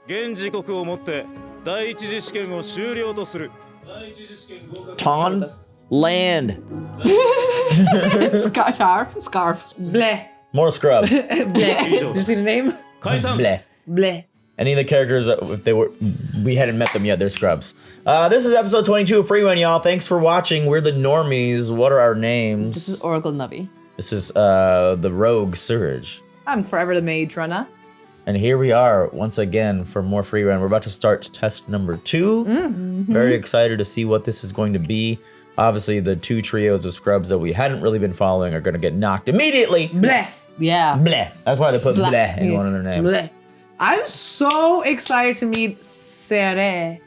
現時刻をもって第一次試験を終了とする。 Ton land. Scarf. Bleh. More scrubs. Bleh. Did you see the name? Bleh. Bleh. Any of the characters that if we hadn't met them yet, they're scrubs. This is episode 22 of Frieren, y'all. Thanks for watching. We're the Normies. What are our names? This is Oracle Navi. This is the Rogue Surge. I'm forever the Mage Runner. And here we are once again for more Frieren. We're about to start test number 2. Very excited to see what this is going to be. Obviously, the 2 trios of scrubs that we hadn't really been following are going to get knocked immediately. Bleh. Yeah. Bleh. That's why they put bleh in one of their names. Bleh. I'm so excited to meet Sere.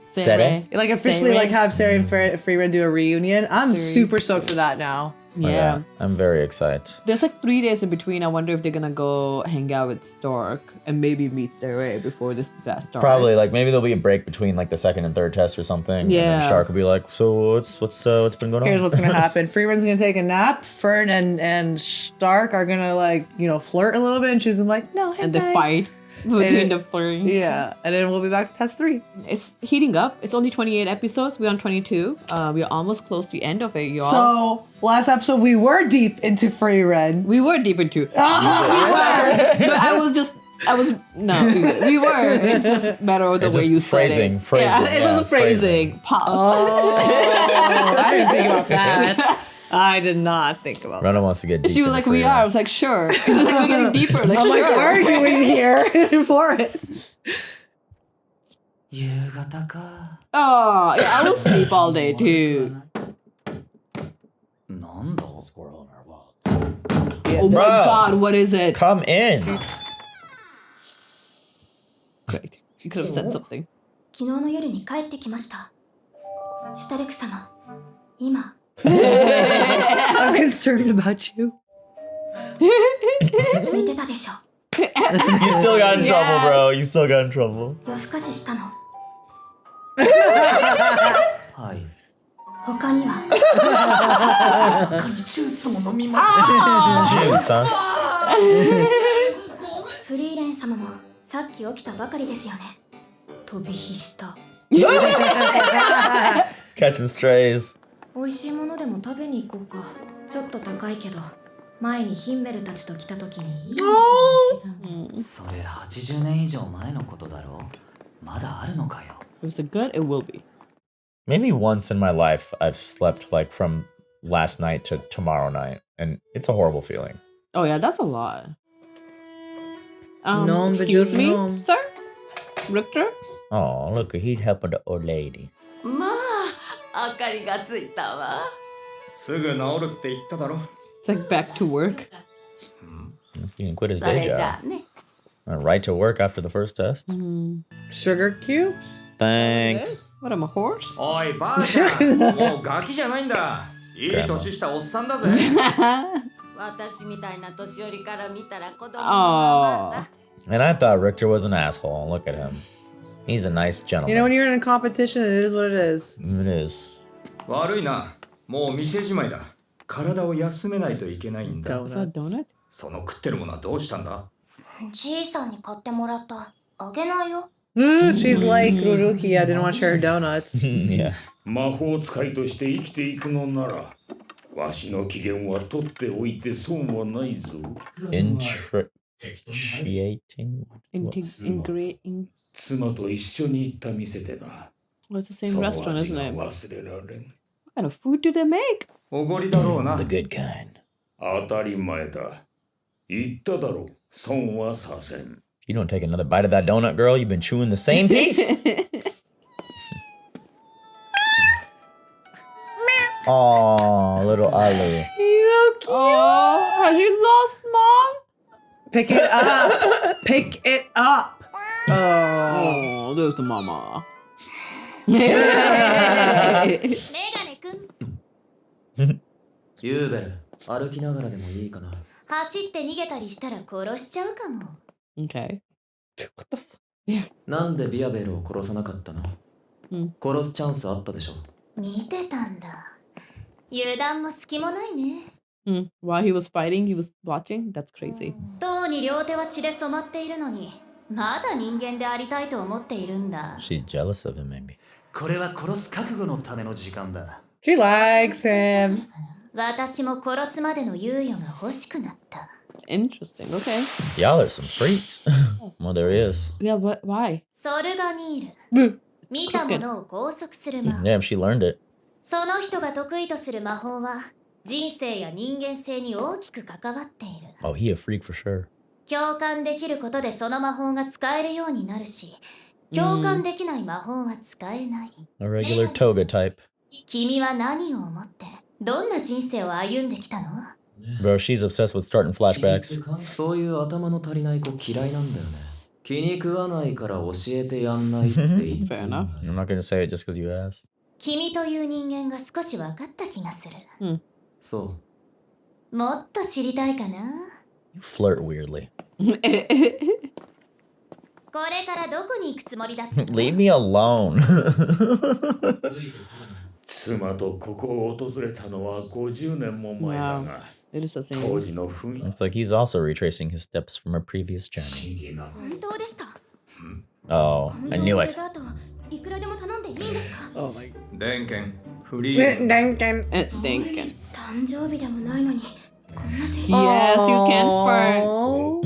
Sere? Like officially like have Sere and Frieren do a reunion. I'm Sere. super stoked for that now. Yeah. I'm very excited. There's like 3 days in between. I wonder if they're gonna go hang out with Stork and maybe meet Sarah before this starts. Probably, like maybe there'll be a break between like the second and third test or something. Yeah. And Stark will be like, so what's been going on? Here's what's gonna happen. Frieren's gonna take a nap. Fern and Stark are gonna like, flirt a little bit, and she's gonna be like, no, And they fight between the flirting. Yeah, and then we'll be back to test 3. It's heating up. It's only 28 episodes. We're on 22. We're almost close to the end of it, y'all. So last episode we were deep into Frieren. We were deep into. We were. But we were. It's just matter of the It's way just you said phrasing, it. phrasing, Yeah, it was a phrasing. phrasing. Pause. Oh, I didn't think about that. I did not think about that. Rana wants to get deep. She was like, we are. I was like, sure. It's like, we're getting deeper. Like, I'm like sure. arguing here for it. Oh, yeah, I will sleep all day too. Squirrel in our wall. Oh my Bro. god, what is it? Come in. Great. You could have said something. 昨日の夜に帰ってきました。シュタルク様、今。 I'm concerned about you. 寝てたでしょ。 You still got in trouble, bro. You still got in trouble. 夜更かししたの。はい。他には。他にジュースも飲みました。 Juice, huh? フリーレン様もさっき起きたばかりですよね。飛び火した。 Catching strays. 美味しいものでも食べに行こうか。ちょっと高いけど、前にヒンメルたちと来た時にいいそれ80年以上前のことだろう。まだあるのかよ。 If it's a good, it will be. Maybe once in my life I've slept like from last night to tomorrow night, and it's a horrible feeling. Oh yeah, that's a lot. No, but excuse just me, no. sir? Richter? Oh, look, he's helping the old lady. まあ、明かりがついたわ。すぐ治るって言っただろ。 It's like back to work. He can quit his そ day れじ job. ゃあね。 Went right to work after the first test. Sugar cubes? Thanks. What, I'm a horse? おいばあちゃん、もうガキじゃないんだ。いい年したおっさんだぜ。私みたいな年寄りから見たら子供のままさ。 And I thought Richter was an asshole. Look at him. He's a nice gentleman. You know, when you're in a competition, it is what it is. It is. 悪いな。もう店じまいだ。体を休めないといけないんだ。 Is that donut? その食ってるものはどうしたんだ？じいさんに買ってもらった。あげないよ。 She's like Ruruki. I didn't want to share her donuts. Yeah. 魔法使いとして生きていくのなら、わしの機嫌は取っておいて損はないぞ。Ingratiating.妻と一緒に行った店でな。 Well, it's the same その restaurant, 味 isn't が it? 忘れられん。 What kind of food do they make? おごりだろうな。 The good kind. 当たり前だ。言っただろう。損はさせん。 You don't take another bite of that donut, girl. You've been chewing the same piece. Aw, little Ali. He's so cute. Oh, has you lost, Mom? Pick it up. Pick it up. Oh. Oh, there's the mama. メガネくん。ユーベル、歩きながらでもいいかな。走って逃げたりしたら殺しちゃうかも。 Okay. なんでビアベルを殺さなかったの、殺すチャンスあったでしょ。見てたんだ。油断も隙もないね。While he was fighting, he was watching? That's crazy. とうに両手は血で染まっているのに、まだ人間でありたいと思っているんだ。 She's jealous of him, maybe. これは殺す覚悟のための時間だ。 She likes him. 私も殺すまでの猶予が欲しくなった。 Interesting. Okay. Y'all are some freaks. Well, there he is. Yeah, but why? ソルガニール。見たものを拘束する魔法。 Damn, she learned it. その人が得意とする魔法は人生や人間性に大きく関わっている。 Oh, he a freak for sure. 共感できることでその魔法が使えるようになるし、共感できない魔法は使えない。 A regular toga type. 君は何を思ってどんな人生を歩んできたの？ Bro, she's obsessed with starting flashbacks. そういう頭の足りない子嫌いなんだよね。気に食わないから教えてやんないって言って。 Fair enough. I'm not gonna say it just because you asked. 君という人間が少し分かった気がする。そもっと知りたいかな？ You flirt weirdly. これからどこに行くつもりだったの？ Leave me alone. 妻とここを訪れたのは50年も前だが、 It is the 当 same. 時の雰囲 Looks like he's also retracing his steps from a previous journey. 気な。本当ですか？ Oh, I knew デ it. ザートいくらでも頼んでいいんですか？ Oh my. 電源フリー Duncan. Thinking. 誕生日でもないのにこんなぜ。 Yes, you can fart. Oh.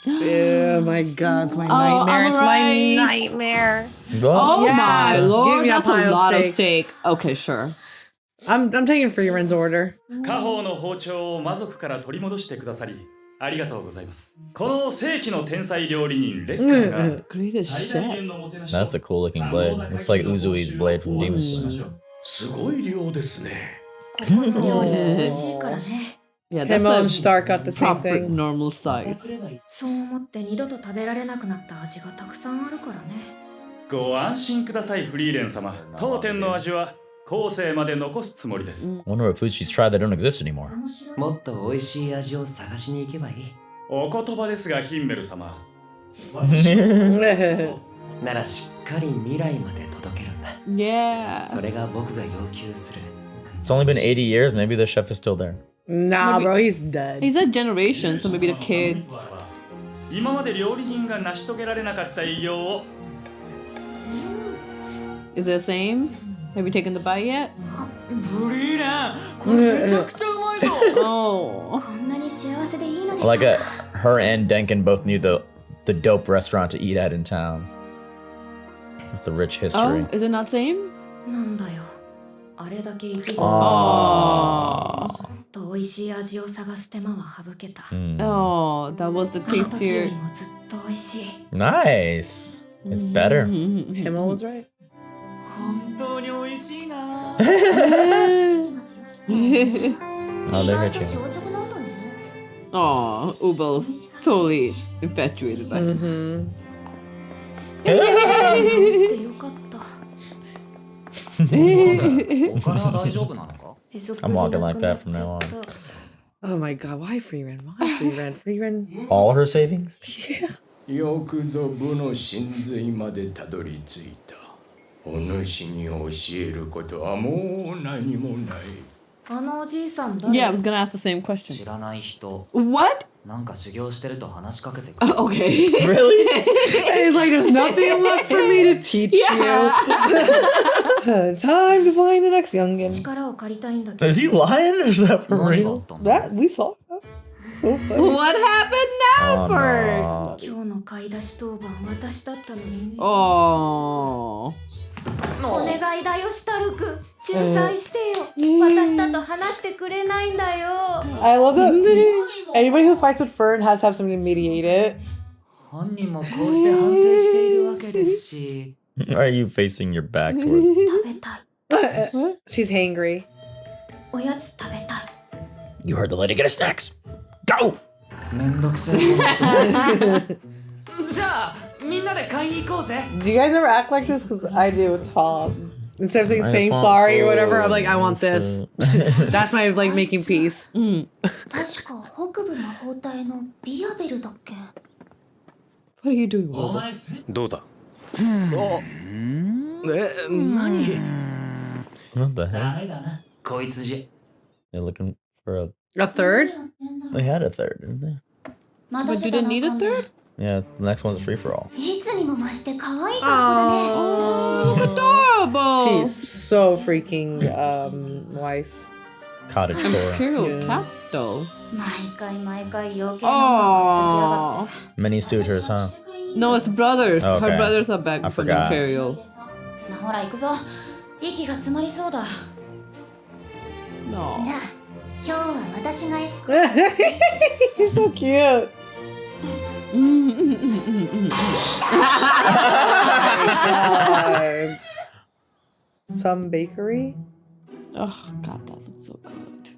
Oh my god, it's my Oh, nightmare. It's my alright. nightmare. Oh Yes, my give lord, me a that's a pile lot of steak. steak. Okay, sure. I'm taking Frieren's order. 家宝の包丁を魔族から取り戻してくださりありがとうございます。この世紀の天才料理人レッカーが Greatest 最大 chef. 限のもてなしを That's a cool looking blade. Looks like Uzui's blade from Demon Slayer. すごい量ですね。ここの料理は美味しいからね。 Yeah, Him that's and a Stark got the same proper thing. normal size. そう思って二度と食べられなくなった味がたくさんあるからね。ご安心くださいフリーレン様。当店の味は後世まで残すつもりです。 Wonder what food she's tried that don't exist anymore. もっと美味しい味を探しに行けばいい。お言葉ですがヒンメル様。ならしっかり未来まで届けるんだ。 Yeah. それが僕が要求する。 It's only been 80 years. Maybe the chef is still there. Nah, Maybe- bro, he's dead. He's a generation, so maybe the kids. 今まで料理人が成し遂げられなかった偉業を Is it the same? Have you taken the bite yet? フリーレンこれめちゃくちゃうまいぞ Oh. こんなに幸せでいいのでしょう Like か？ her and Denkin both knew the dope restaurant to eat at in town with the rich history. Oh, is it not same? なんだよ。あれだけ生きる。 Oh. もっと美味しい味を探す手間は省けた。 Mm. Oh, that was the あの時より tastier. もずっと美味しい。 Nice. It's better. Himmel was right. 本当に美味しいな。 Oh, 意 they're 外と rich. 小食なんだね。 Oh, Ubel's totally infatuated by him. Mm-hmm. でよかった。お金は大丈夫なのか？ I'm walking like that from now on. Oh my god, why Frieren? Why Frieren? Frieren? All her savings? よくぞ部の真髄までたどり着いた。お主に教えることはもう何もない。あのおじいさん誰？ Yeah, I was gonna ask the same question. 知らない人、 What? なんか修行してると話しかけてくる。 Okay. Really? And he's like, there's nothing left for me to teach you. Time to find the next youngin. 力を借りたいんだけど。 Is he lying? Is that for 何があ real? ったんだ？ That we saw that. So funny. What happened now, Oh, Fern? no. 今日の買い出し当番私だったのにね。 Oh. お願いだよシュタルク。仲裁してよ。私だと話してくれないんだよ。 I love that anybody who fights with Fern has to have somebody to mediate it. 本人もこうして反省しているわけですし。 Are you facing your back towards? 食べたい。 She's hangry. おやつ食べたい。 You heard the lady get us snacks. Go! めんどくせえこの人。じゃあみんなで買いに行こうぜ。 Do you guys ever act like this? Because I do with Tom. Instead of saying, I just saying want sorry or food. whatever, I'm like, I want this. That's my like making peace. 確か北部魔法隊のビアベルだっけ？ What are you doing? お Wilbur? 前どうだ？ What the heck? ダメだな。こいつじ They're looking for a. A third? They had a third, didn't they? But do they need a third? Yeah, the next one's a free for all. いつにも増して可愛い格好だね Oh, adorable. She's so freaking wise. Cottage core. Imperial Yeah. capital. 毎回余計なもの買ってきやがって Oh. Many suitors, huh? No, it's brothers. Okay. Her brothers are back I from forgot. Imperial. なほら行くぞ息が詰まりそうだ No. じゃあ今日は私がエスコ You're so cute. God. Some bakery? Oh, God, that looks so good.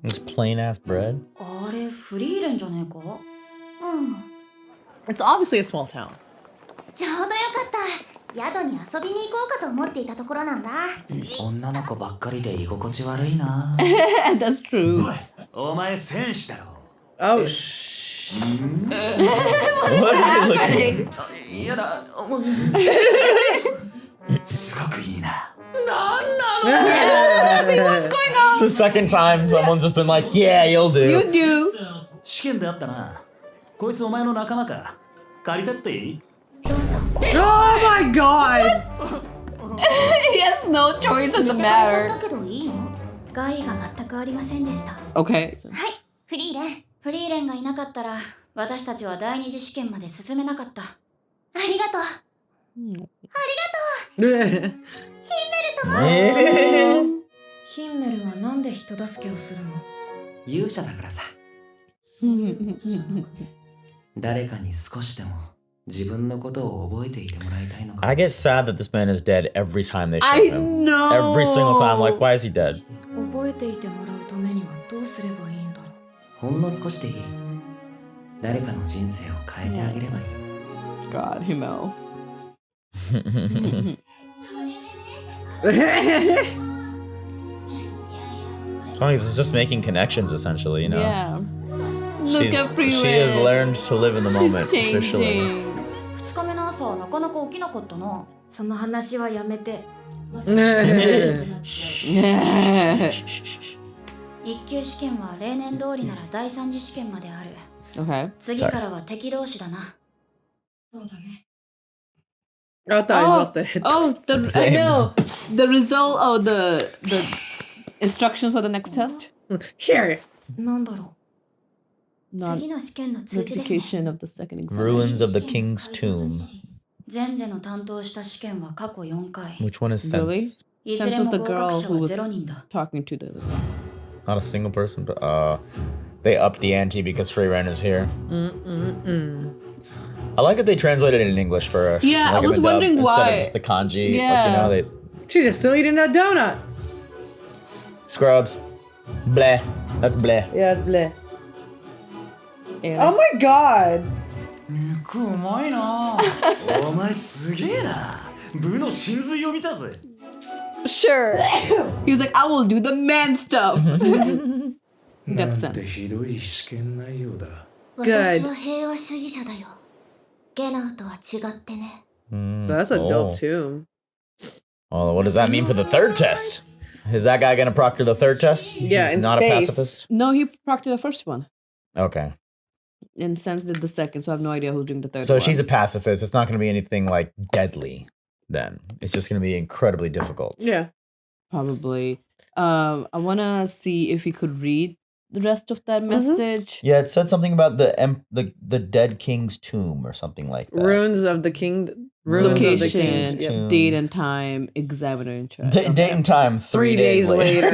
It's plain ass bread. あれフリーレンじゃねえかうん It's obviously a small town. ちょうどよかった宿に遊びに行こうかと思っていたところなんだ女の子ばっかりで居心地悪いな。 That's true. お前戦士だろ。 Oh, やだ。すごくいいな。 It's the second time someone's just been like, yeah, you'll do. You do. 試験であったな。こいつお前の仲間か。借りてっていい？ oh my god! He has no choice in the 連れてかれちゃった matter. けどいいの害が全くありませんでした Okay. はいフリーレンがいなかったら私たちは第二次試験まで進めなかったありがとう ヒンメルはなんで人助けをするの勇者だからさ。誰かに少しでも自分のことを覚えていてもらいたいのか。 I get sad that this man is dead every time they show I him. know. Every single time, like, why is he dead? 覚えていてもらうためにはどうすればいいんだろうほんの少しでいい。誰かの人生を変えてあげればいい。 God, Himmel. It's just making connections, essentially, you know? Yeah. Look at Frieren. She has learned to live in the moment, She's officially. changing. 2日目の朝はなかなか起きなかったなその話はやめて一級試験は例年通りなら第三次試験まである Okay. 次からは敵同士だなそうだね I thought he was about to hit Oh, I know. The result of the instructions for the next test? Here. なんだろう Not 次の試験の通知ですね notification of the second exam. Ruins of the King's Tomb. 前世の担当した試験は過去4回 Which one is Really? Sense? いずれ Sense も was the 合 girl 格者 who は was 0人だ talking to the... Not a single person, but they upped the ante because Frieren is here. I like that they translated it in English for us. Yeah, I like in was the dub, wondering instead why. of just the kanji. Yeah. Like, you know, they She's just still eating that donut. scrubs. Bleh. That's bleh. Yeah, it's bleh. Yeah. Oh my god. 肉うまいな。お前すげえな。部の真髄を見たぜ。 Sure. He was like, I will do the man stuff. な That んて sense. ひどい試験内容だ。私は平和主義者だよゲナーとは違ってね That's a Oh. dope tomb. Well, what does that mean for the third test? Is that guy gonna proctor the third test? Yeah, He's in not space. a pacifist. No, he proctored the first one. Okay, And Sense did the second, so I have no idea who's doing the third so one. she's a pacifist. It's not gonna be anything like deadly. Then it's just gonna be incredibly difficult. Yeah. Probably. I want to see if he could read the rest of that message. Yeah, it said something about the dead king's tomb or something like that. Ruins of the king. Ruins of the Location, king's Yep. tomb. date and time, examiner in charge. Date and time 3 days later.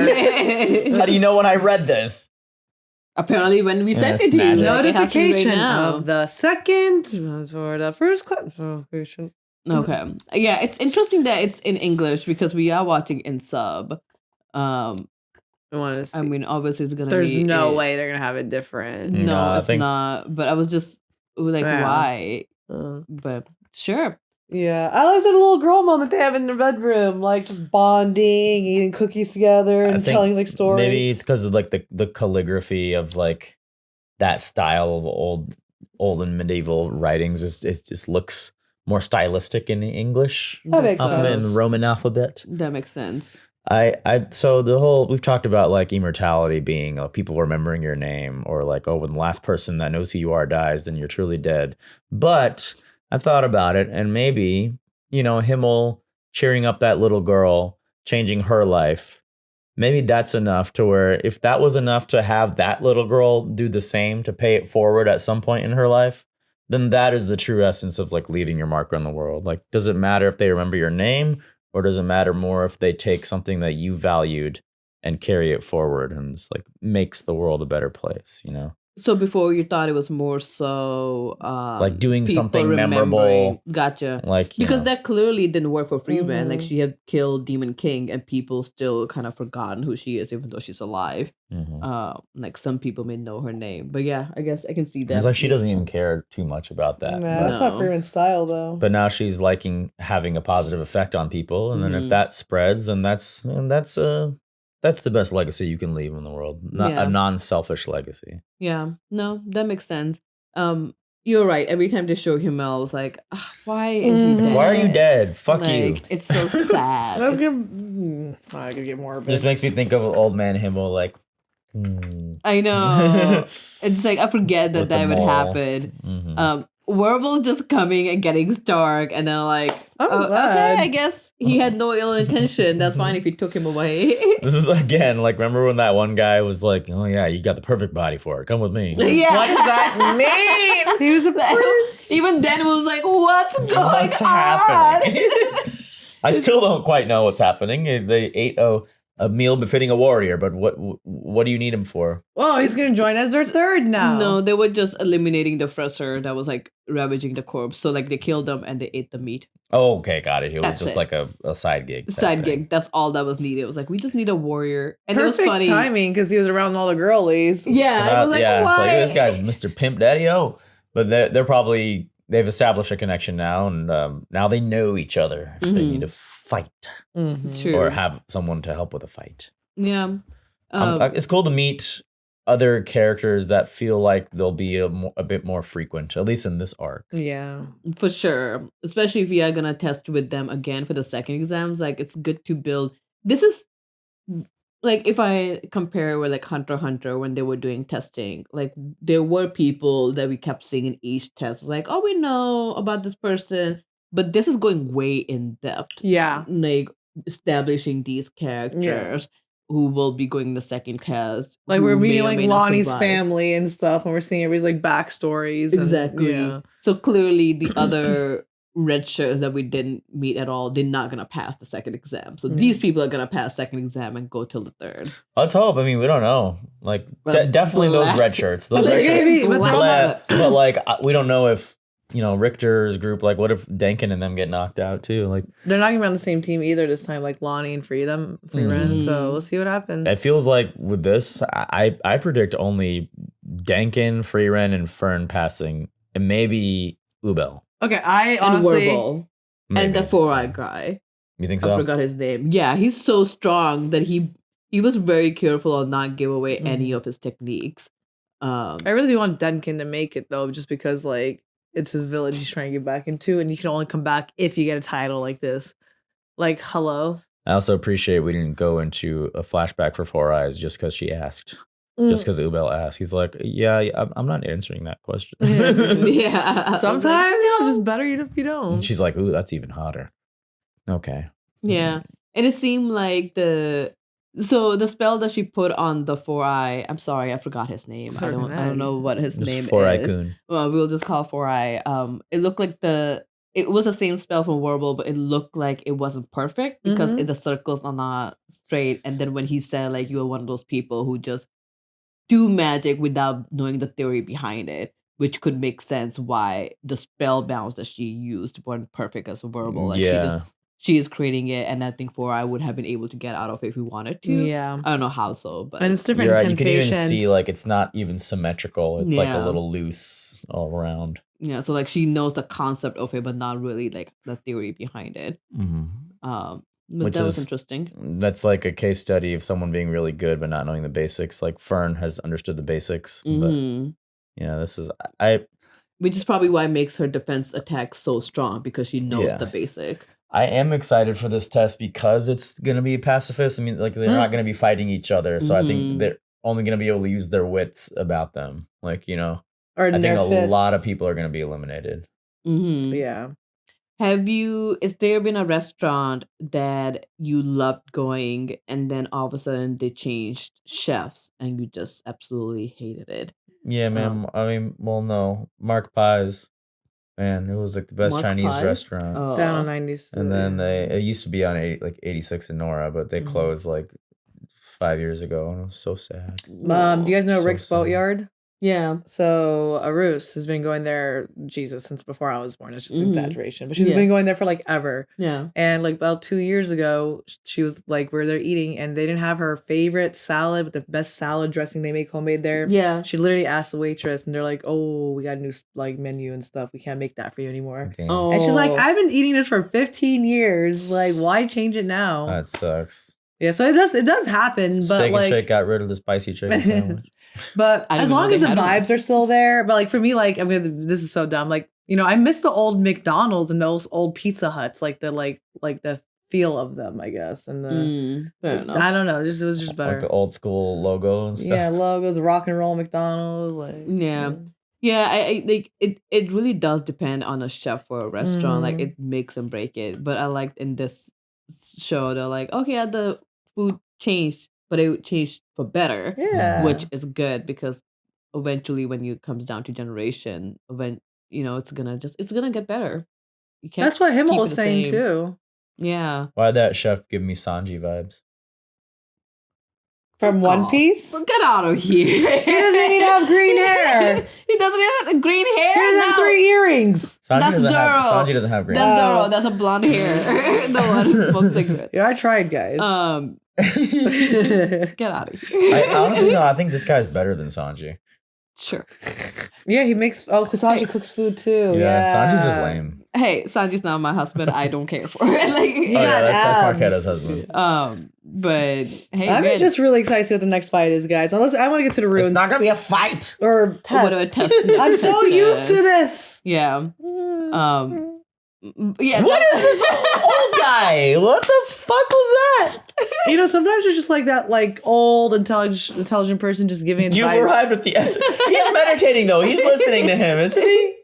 How do you know when I read this? Apparently, when we sent it to you, magic. like, it has to be right Notification now. of the second for the first classification. Okay. Yeah, it's interesting that it's in English because we are watching in sub. I want to see. I mean, obviously, it's gonna. There's be no it. way they're gonna have it different. No, No, I it's think- not. But I was just like, Yeah. why? Uh, But sure. yeah, I like that little girl moment they have in the bedroom, like just bonding, eating cookies together, I and think telling like stories. Maybe it's because of like the calligraphy of like that style of old and medieval writings. It just looks more stylistic in English That makes alphabet sense. and Roman alphabet. That makes sense. So we've talked about like immortality being people remembering your name, or like, oh, when the last person that knows who you are dies, then you're truly dead. But I thought about it, and maybe, Himmel cheering up that little girl, changing her life, maybe that's enough to where if that was enough to have that little girl do the same to pay it forward at some point in her life, then that is the true essence of like leaving your mark on the world. Like, does it matter if they remember your name, or does it matter more if they take something that you valued and carry it forward and it's like makes the world a better place, So before you thought it was more so like doing people something remembering. memorable. Gotcha. Like, Because that clearly didn't work for Frieren. Like she had killed Demon King and people still kind of forgotten who she is even though she's alive. Like some people may know her name. But yeah, I guess I can see that. It's like she doesn't even care too much about that. Nah, but- that's not Frieren's style though. But now she's liking having a positive effect on people, and then if that spreads, then that's the best legacy you can leave in the world. Not Yeah. a non-selfish legacy. Yeah, no, that makes sense. You're right. Every time they show him, I was like, why is he dead? Why are you dead? Fuck you. Like, it's so sad. That's It's- gonna. I could get more. It just makes me think of old man Himmel, like. I know. It's like I forget that With the that would mole. happen. Werble just coming and getting Stark, and then like, I'm okay, glad. I guess he had no ill intention. That's fine if you took him away. This is again like, remember when that one guy was like, "Oh yeah, you got the perfect body for it. Come with me." Yeah. What does that mean? He was a prince. Even then, it was like, what's going What's on? happening? I still don't quite know what's happening. They ate a meal befitting a warrior, but what do you need him for? Oh, he's gonna join as their third now. No, they were just eliminating the fresser that was like ravaging the corpse. So like they killed them and they ate the meat. Oh, okay, got it. It was That's just it. like a side gig. type Side thing. gig. That's all that was needed. It was like, we just need a warrior. And Perfect it was funny. timing because he was around all the girlies. Yeah, So I was like, it's why? like, this guy's Mr. Pimp Daddy. Oh, but they're probably they've established a connection now, and now they know each other. If They need to fight True. or have someone to help with a fight. Yeah. It's cool to meet other characters that feel like they'll be a bit more frequent, at least in this arc. Yeah. For sure. Especially if you are going to test with them again for the second exams. Like, it's good to build. This is, like, if I compare with, like, Hunter x Hunter when they were doing testing, like, there were people that we kept seeing in each test. Like, oh, we know about this person. But this is going way in depth. Yeah. Like, establishing these characters who will be going the second test. Like who we're may meeting or like may not Lonnie's survive. family and stuff, and we're seeing everybody's like backstories. and- Exactly. yeah. So clearly, the other red shirts that we didn't meet at all, they're not gonna pass the second exam. So these people are gonna pass second exam and go till the third. Let's hope. I mean, we don't know. Like, Well, definitely those black- red shirts. Those They're red gonna shirts. be- but they're all Black- But like, we don't know if Richter's group. Like, what if Denkin and them get knocked out too? Like, They're not gonna be on the same team either this time, like Lonnie and Frieren. So we'll see what happens. it feels like with this, I predict only Denkin, Frieren, and Fern passing, and maybe Ubel. Okay, I And honestly, Werble. And the Maybe. four-eyed guy. You think I so? forgot his name. Yeah, he's so strong that he was very careful on not give away any of his techniques. I really do want Denkin to make it though, just because like it's his village he's trying to get back into, and you can only come back if you get a title like this. Like, hello. I also appreciate we didn't go into a flashback for Four Eyes just because she asked. Just because Ubel asked. He's like, yeah, I'm not answering that question. Yeah. Sometimes it's just better if you don't. And she's like, ooh, that's even hotter. Okay. Yeah. And it seemed like the spell that she put on the Four Eye, I'm sorry, I forgot his name. I don't know what his Just name Four Eye is. Kun. Well, we'll just call it Four Eye. It looked like it was the same spell from Werble, but it looked like it wasn't perfect because the circles are not straight. And then when he said like you are one of those people who just do magic without knowing the theory behind it, which could make sense why the spell bounds that she used weren't perfect as Werble. Like she is creating it, and I think Four Eye would have been able to get out of it if we wanted to. Yeah. I don't know how so, but And it's different You're right. You can even incantation. see like it's not even symmetrical. It's like a Yeah. little loose all around. yeah, so like she knows the concept of it, but not really like the theory behind it. But Which that was is- interesting. That's like a case study of someone being really good but not knowing the basics. Like Fern has understood the basics, but Mhm. yeah, this is Which is probably why it makes her defense attack so strong because she knows Yeah. the basic. I am excited for this test because it's going to be pacifist. I mean, like they're not going to be fighting each other. So I think they're only going to be able to use their wits about them. Like, you know, Or I think their a fists. lot of people are going to be eliminated. Yeah. Is there been a restaurant that you loved going and then all of a sudden they changed chefs and you just absolutely hated it? Yeah, man. I mean, well, no. Mark Pies. Man, it was like the best Mark Chinese Pies? restaurant. Oh. Down on 90s. And then it used to be on 86 in Nora, but they closed like 5 years ago, and it was so sad. Do you guys know So Rick's sad. Boatyard? Yeah. So Arus has been going there, Jesus, since before I was born. It's just an exaggeration, but she's Yeah. been going there for like ever. Yeah. And like about 2 years ago, she was like where they're eating, and they didn't have her favorite salad with the best salad dressing they make homemade there. Yeah. She literally asked the waitress, and they're like, "Oh, we got a new like menu and stuff. We can't make that for you anymore." Damn. Oh. And she's like, "I've been eating this for 15 years. Like, why change it now?" That sucks. Yeah, so it does happen, but Steak like and Shake got rid of the spicy chicken sandwich. But I didn't as know long they as the had 'em. vibes are still there, but like for me, like this is so dumb. Like, you know, I miss the old McDonald's and those old Pizza Huts, like the feel of them, I guess. And Fair enough. I don't know, it was just better. Like the old school logo and stuff. Yeah, logos, rock and roll McDonald's, like Yeah. Yeah, I like it really does depend on a chef or a restaurant. Like it makes and break it. But I like in this show they're like, okay, yeah, the food changed, but it changed for better. Yeah. Which is good because eventually when it comes down to generation, it's gonna get better. You can't That's what Himmel keep it was the saying same. too. Yeah. Why did that chef give me Sanji vibes? From Fuck One off. Piece? Get out of here. He doesn't even have green hair. He doesn't have green hair. He doesn't have No. 3 earrings. That's Zoro. Sanji doesn't have green. That's Oh. Zoro. That's a blonde hair. The one who smokes cigarettes. Yeah, I tried, guys. Get out of here. I honestly no, I think this guy's better than Sanji. Sure. Yeah, he makes Kasaji cooks food too. Yeah, Sanji's just lame. Hey, Sanji's not my husband. I don't care for it. Like, Oh yeah, that's abs. Marquetta's husband. but hey, I'm man, just really excited to see what the next fight is, guys. Unless I want to get to the ruins. It's not gonna be a fight. or test. whatever test. I'm so used to this. Yeah. Yeah. What is this old guy? What the fuck was that? You know, sometimes it's just like that, like old intelligent person just giving You've advice. arrived at the essence. He's meditating though. He's listening to him, isn't he?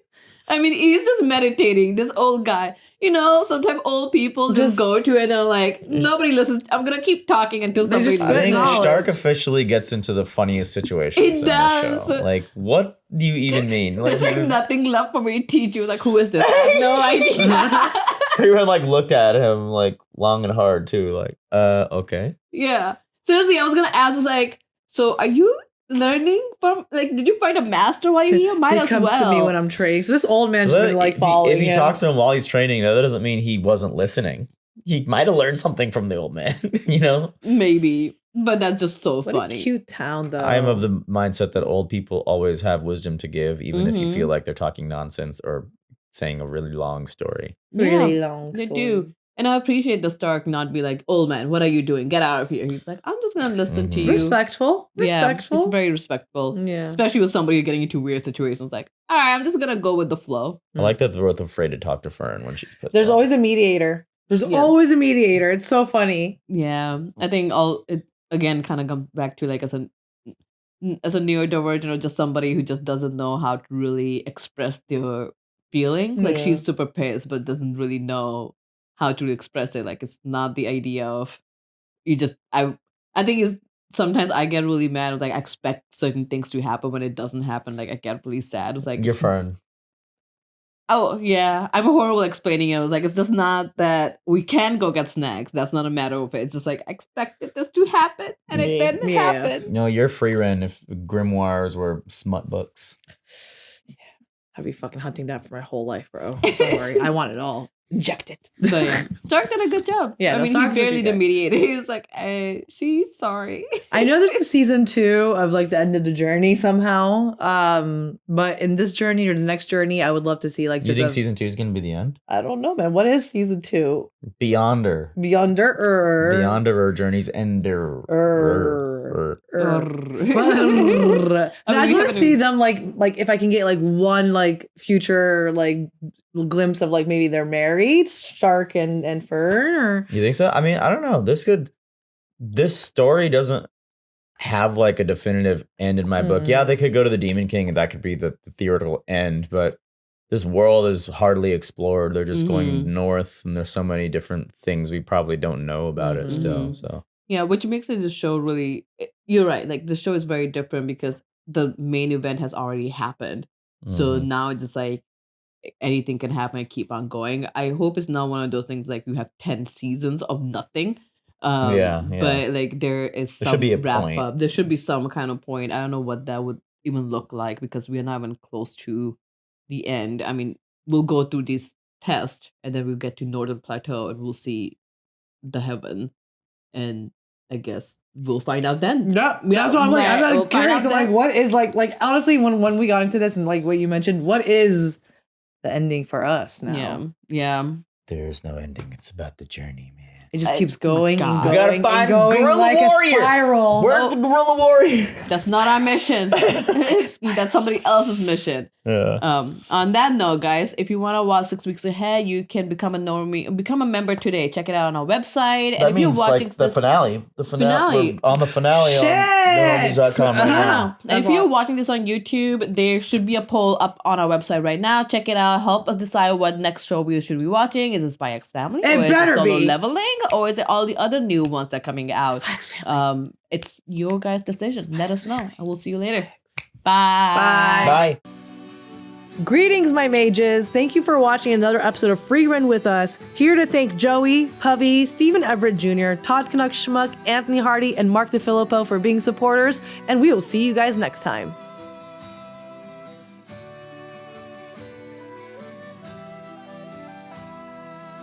I mean, he's just meditating. This old guy. You know, sometimes old people just go to it and they're like, nobody listens. I'm gonna keep talking until They somebody just I spit think listens. knowledge. Stark officially gets into the funniest situations He in does. the show. Like, what do you even mean? Like, There's like he was- nothing left for me to teach you. Like, who is this? I have no idea. Everyone like looked at him like long and hard too. Like, okay. Yeah. Seriously, I was gonna ask, was like, so are you learning from, like, did you find a master while you're here? Might He as comes well. to me when I'm training. So this old man's just been like following if he him. talks to him while he's training, that doesn't mean he wasn't listening. He might have learned something from the old man, you know? Maybe, but that's just so What funny. a cute town, though. I am of the mindset that old people always have wisdom to give, even if you feel like they're talking nonsense or saying a really long story. really Yeah, long. They story. do. And I appreciate the Stark not be like, old man, what are you doing? Get out of here. He's like, I'm just gonna listen to you. Respectful. Respectful. Yeah, it's very respectful. Yeah. Especially with somebody getting into weird situations. Like, all right, I'm just gonna go with the flow. I like that they're both afraid to talk to Frieren when she's pissed There's off. always a mediator. There's Yeah. always a mediator. It's so funny. Yeah, I think it again kind of comes back to like as a neurodivergent or just somebody who just doesn't know how to really express their feelings. Like Yeah. she's super pissed, but doesn't really know how to express it. Like it's not the idea of you just I think it's sometimes I get really mad. Like I expect certain things to happen when it doesn't happen. Like I get really sad. It's like Your friend. oh yeah, I'm horrible explaining it. I was like, it's just not that we can go get snacks. That's not a matter of it. It's just like I expected this to happen, and it didn't Yeah. happen. No, you're Frieren if grimoires were smut books. I'd be fucking hunting that for my whole life, bro. Don't worry. I want it all. Inject it. So yeah, Stark did a good job. Yeah, I no, mean, Stark's he a barely good guy. did mediate. He was like, she's sorry. I know there's a season 2 of like the end of the journey somehow. But in this journey or the next journey, I would love to see like Do you just think a- season 2 is going to be the end? I don't know, man. What is season 2? Beyonder. Beyonder. Beyonder her journey's ender. No, I I just mean, we want to see them like if I can get like one like future like glimpse of like maybe they're married, Stark and Fern, or You think so? I mean, I don't know. This story doesn't have like a definitive end in my book. Yeah, they could go to the Demon King and that could be the theoretical end, but this world is hardly explored. They're just going north and there's so many different things we probably don't know about it still. So yeah, which makes it the show really, you're right. Like the show is very different because the main event has already happened. So now it's just like anything can happen and keep on going. I hope it's not one of those things like you have 10 seasons of nothing. But like there should be a wrap point. up. There should be some kind of point. I don't know what that would even look like because we are not even close to the end. I mean, we'll go through this test and then we'll get to Northern Plateau and we'll see the heaven. And I guess we'll find out then. Yeah, that's what I'm like. I'm curious. Like, what is like honestly, when we got into this and like what you mentioned, what is the ending for us now? Yeah. There's no ending. It's about the journey, man. It just keeps going and going. We gotta find and going Gorilla like Warrior. a spiral. Where's the Gorilla Warrior? That's not our mission. That's somebody else's mission. Yeah. On that note, guys, if you want to watch 6 weeks ahead, you can become a normie, become a member today. Check it out on our website. That and if means you're watching like the finale. The finale. We're on the finale Shit. on normies.com right now. And if you're watching this on YouTube, there should be a poll up on our website right now. Check it out. Help us decide what next show we should be watching. Is it Spy X Family? It or is better it Solo be. Leveling? Or is it all the other new ones that are coming out? It's your guys' decision. Let us know. And we'll see you later. Bye. Bye. Greetings, my mages. Thank you for watching another episode of Frieren with us. Here to thank Joey, Hovey, Stephen Everett Jr., Todd Canuck Schmuck, Anthony Hardy, and Mark DeFilippo for being supporters, and we will see you guys next time.